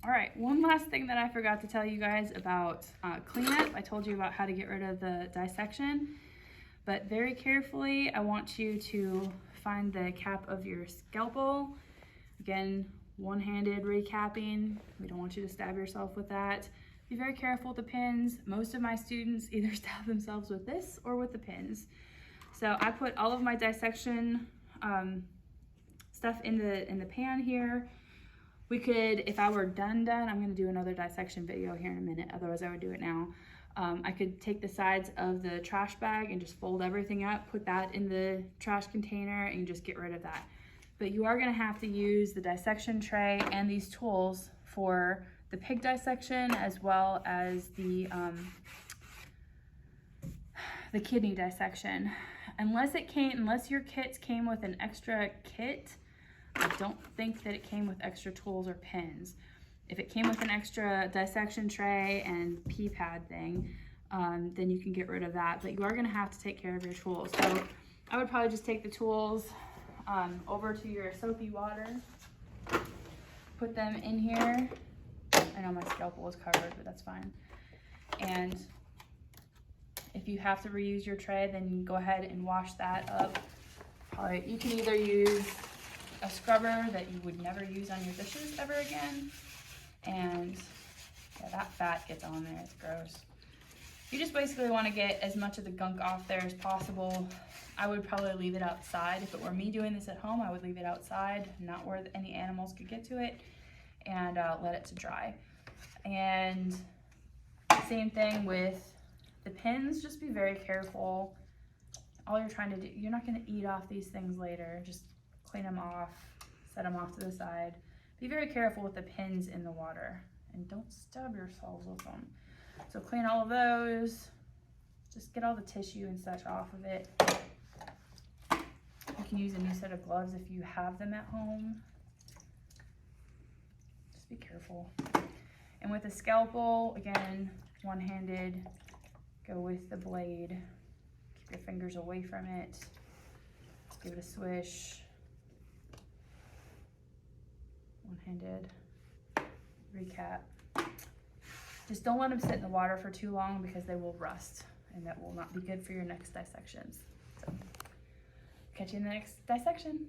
All right, one last thing that I forgot to tell you guys about cleanup. I told you about how to get rid of the dissection, but very carefully, I want you to find the cap of your scalpel. Again, one-handed recapping. We don't want you to stab yourself with that. Be very careful with the pins. Most of my students either stab themselves with this or with the pins. So I put all of my dissection stuff in the pan here. We could, if I were done, I'm gonna do another dissection video here in a minute, otherwise I would do it now. I could take the sides of the trash bag and just fold everything up, put that in the trash container and just get rid of that. But you are gonna have to use the dissection tray and these tools for the pig dissection as well as the kidney dissection. Unless your kits came with an extra kit, I don't think that it came with extra tools or pins. If it came with an extra dissection tray and pea pad thing, then you can get rid of that, but you are gonna have to take care of your tools. So I would probably just take the tools over to your soapy water, put them in here. I know my scalpel is covered, but that's fine. And if you have to reuse your tray, then go ahead and wash that up. You can either use a scrubber that you would never use on your dishes ever again. And yeah, that fat gets on there, it's gross. You just basically want to get as much of the gunk off there as possible. I would probably leave it outside. If it were me doing this at home, I would leave it outside, not where any animals could get to it, and let it to dry. And same thing with the pins, just be very careful. All you're trying to do, you're not going to eat off these things later. Just clean them off, set them off to the side. Be very careful with the pins in the water and don't stab yourselves with them. So clean all of those, just get all the tissue and such off of it. You can use a new set of gloves if you have them at home. Just be careful. And with the scalpel, again, one-handed, go with the blade. Keep your fingers away from it. Give it a swish. One-handed, recap. Just don't let them sit in the water for too long because they will rust and that will not be good for your next dissections. So, catch you in the next dissection.